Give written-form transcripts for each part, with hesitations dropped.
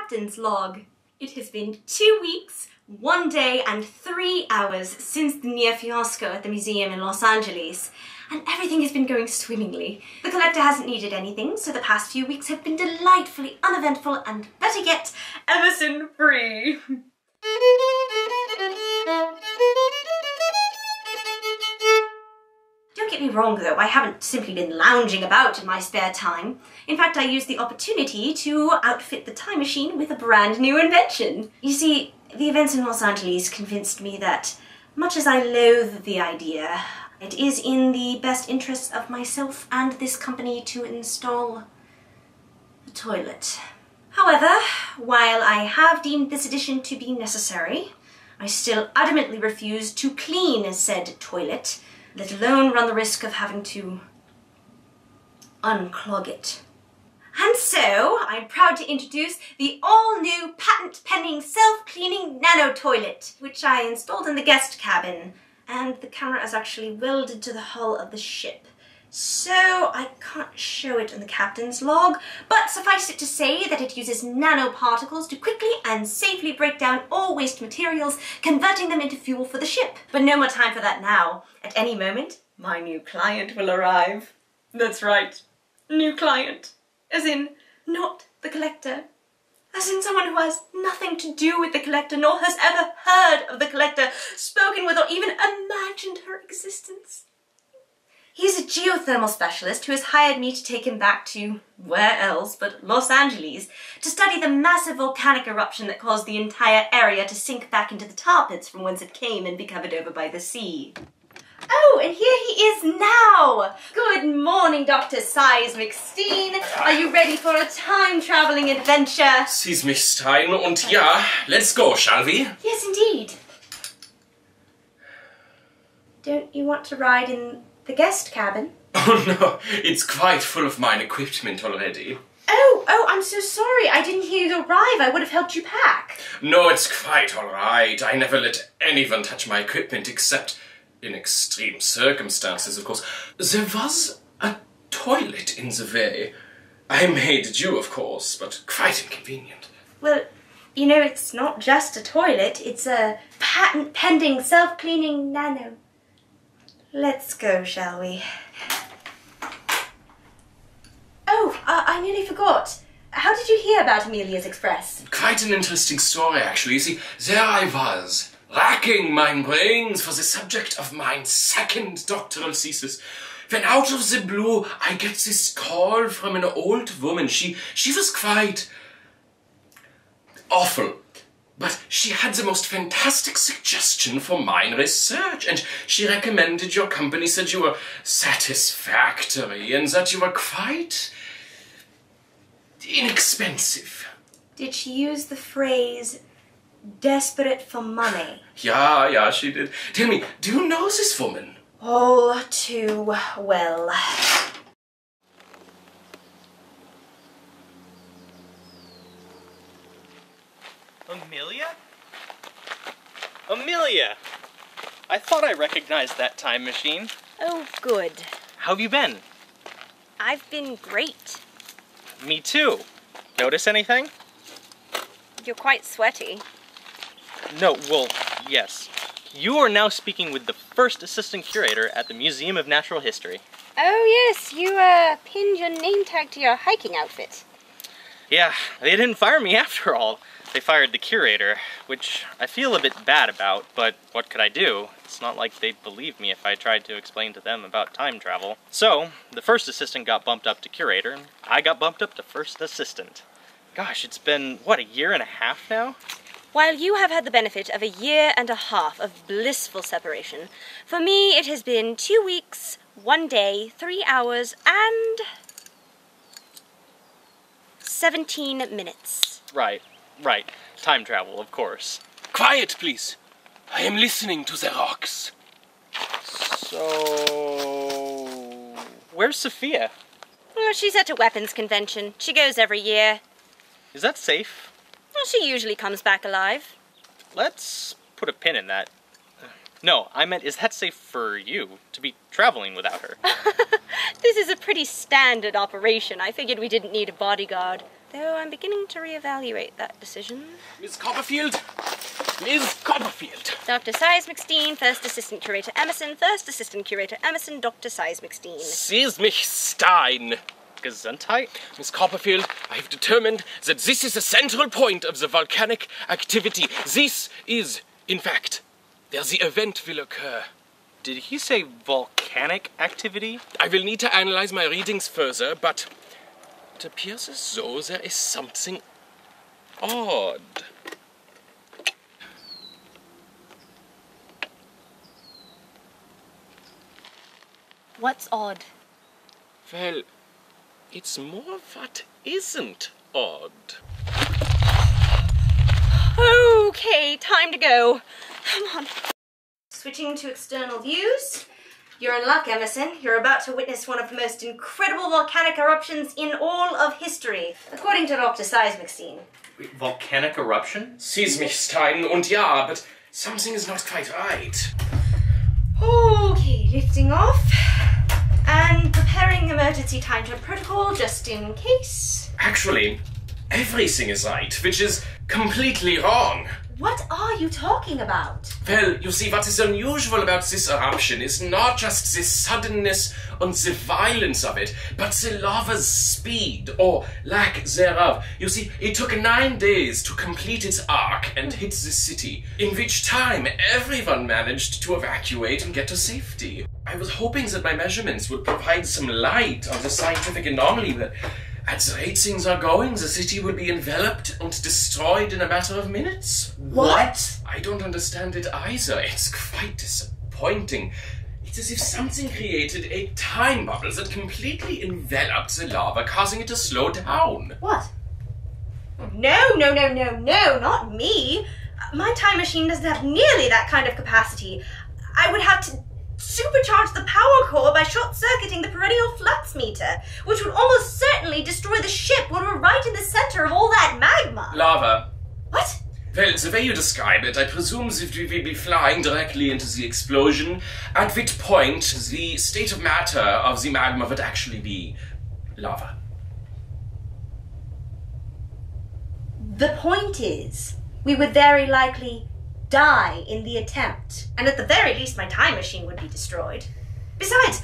captain's log. It has been 2 weeks, 1 day and 3 hours since the near fiasco at the museum in Los Angeles, and everything has been going swimmingly. The collector hasn't needed anything, so the past few weeks have been delightfully uneventful and, better yet, Emerson-free. Don't get me wrong though, I haven't simply been lounging about in my spare time. In fact, I used the opportunity to outfit the time machine with a brand new invention. You see, the events in Los Angeles convinced me that, much as I loathe the idea, it is in the best interests of myself and this company to install a toilet. However, while I have deemed this addition to be necessary, I still adamantly refuse to clean said toilet, let alone run the risk of having to unclog it. And so, I'm proud to introduce the all-new patent-pending self-cleaning Nano Toilet, which I installed in the guest cabin, and the camera is actually welded to the hull of the ship. So I can't show it in the captain's log, but suffice it to say that it uses nanoparticles to quickly and safely break down all waste materials, converting them into fuel for the ship. But no more time for that now. At any moment, my new client will arrive. That's right, new client. As in, not the collector. As in someone who has nothing to do with the collector, nor has ever heard of the collector, spoken with, or even imagined her existence. He's a geothermal specialist who has hired me to take him back to, where else but Los Angeles, to study the massive volcanic eruption that caused the entire area to sink back into the tar pits from whence it came and be covered over by the sea. Oh, and here he is now! Good morning, Dr. Seizmich. Are you ready for a time-travelling adventure? Seizmich und ja, let's go, shall we? Yes, indeed. Don't you want to ride in the guest cabin? Oh no, it's quite full of mine equipment already. Oh, I'm so sorry. I didn't hear you arrive. I would have helped you pack. No, it's quite alright. I never let anyone touch my equipment except in extreme circumstances, of course. There was a toilet in the way. I made do, of course, but quite inconvenient. Well, you know, it's not just a toilet. It's a patent-pending self-cleaning nano. Let's go, shall we? Oh, I nearly forgot. How did you hear about Amelia's Express? Quite an interesting story, actually. You see, there I was, racking my brains for the subject of my second doctoral thesis, when out of the blue I get this call from an old woman. She was quite awful. But she had the most fantastic suggestion for mine research, and she recommended your company, said you were satisfactory, and that you were quite inexpensive. Did she use the phrase, desperate for money? Yeah, she did. Tell me, do you know this woman? All too well. Amelia? Amelia! I thought I recognized that time machine. Oh, good. How have you been? I've been great. Me too. Notice anything? You're quite sweaty. No, well, yes. You are now speaking with the first assistant curator at the Museum of Natural History. Oh yes, you pinned your name tag to your hiking outfit. Yeah, they didn't fire me after all. They fired the curator, which I feel a bit bad about, but what could I do? It's not like they'd believe me if I tried to explain to them about time travel. So, the first assistant got bumped up to curator, and I got bumped up to first assistant. Gosh, it's been, what, a year and a half now? While you have had the benefit of a year and a half of blissful separation, for me it has been 2 weeks, 1 day, 3 hours, and 17 minutes. Right. Time travel, of course. Quiet, please. I am listening to the rocks. So... where's Sophia? Well, she's at a weapons convention. She goes every year. Is that safe? Well, she usually comes back alive. Let's put a pin in that. No, I meant, is that safe for you, to be traveling without her? This is a pretty standard operation. I figured we didn't need a bodyguard. though I'm beginning to reevaluate that decision. Miss Copperfield! Miss Copperfield! Dr. Seizmich, First Assistant Curator Emerson, First Assistant Curator Emerson, Dr. Seizmich. Seizmich Stein! Gesundheit? Miss Copperfield, I have determined that this is the central point of the volcanic activity. This is, in fact, where the event will occur. Did he say volcanic activity? I will need to analyze my readings further, but it appears as though there is something odd. What's odd? Well, it's more what isn't odd. Okay, time to go. Come on. Switching to external views. You're in luck, Emerson. You're about to witness one of the most incredible volcanic eruptions in all of history, according to Dr. Seizmich. Wait, volcanic eruption? Seizmich Stein, und ja, but something is not quite right. Okay, lifting off. And preparing emergency time to protocol just in case. Actually, everything is right, which is completely wrong. What are you talking about? Well, you see, what is unusual about this eruption is not just the suddenness and the violence of it, but the lava's speed, or lack thereof. You see, it took 9 days to complete its arc and hit the city, in which time everyone managed to evacuate and get to safety. I was hoping that my measurements would provide some light on the scientific anomaly, but at the rate things are going, the city will be enveloped and destroyed in a matter of minutes. What? I don't understand it either. It's quite disappointing. It's as if something created a time bubble that completely enveloped the lava, causing it to slow down. What? No, not me. My time machine doesn't have nearly that kind of capacity. I would have to supercharge the power core by short-circuiting the perennial flux meter, which would almost certainly destroy the ship when we're right in the center of all that magma. Lava. What? Well, the way you describe it, I presume that we will be flying directly into the explosion, at which point the state of matter of the magma would actually be lava. The point is, we would very likely die in the attempt, and at the very least my time machine would be destroyed. Besides,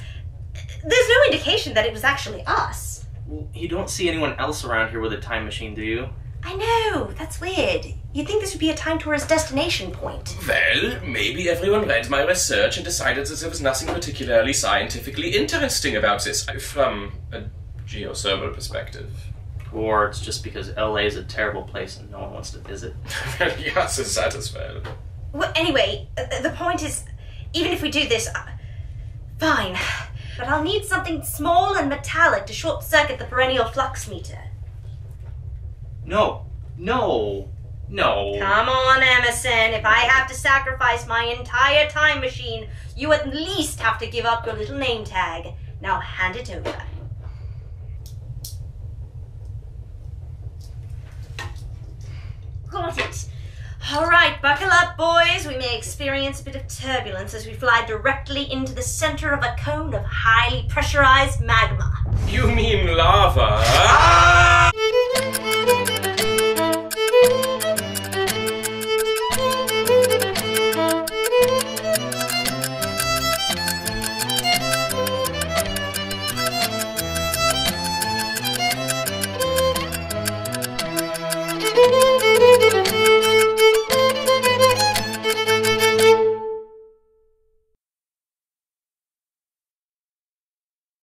there's no indication that it was actually us. Well, you don't see anyone else around here with a time machine, do you? I know, that's weird. You'd think this would be a time tourist destination point. Well, maybe everyone read my research and decided that there was nothing particularly scientifically interesting about this, from a geothermal perspective. Or it's just because LA is a terrible place and no one wants to visit. Well, yes, it's that as well. Well, anyway, the point is, even if we do this, fine. But I'll need something small and metallic to short-circuit the perennial flux meter. No. Come on, Emerson. If I have to sacrifice my entire time machine, you at least have to give up your little name tag. Now hand it over. Got it. All right, buckle up, boys. We may experience a bit of turbulence as we fly directly into the center of a cone of highly pressurized magma. You mean lava?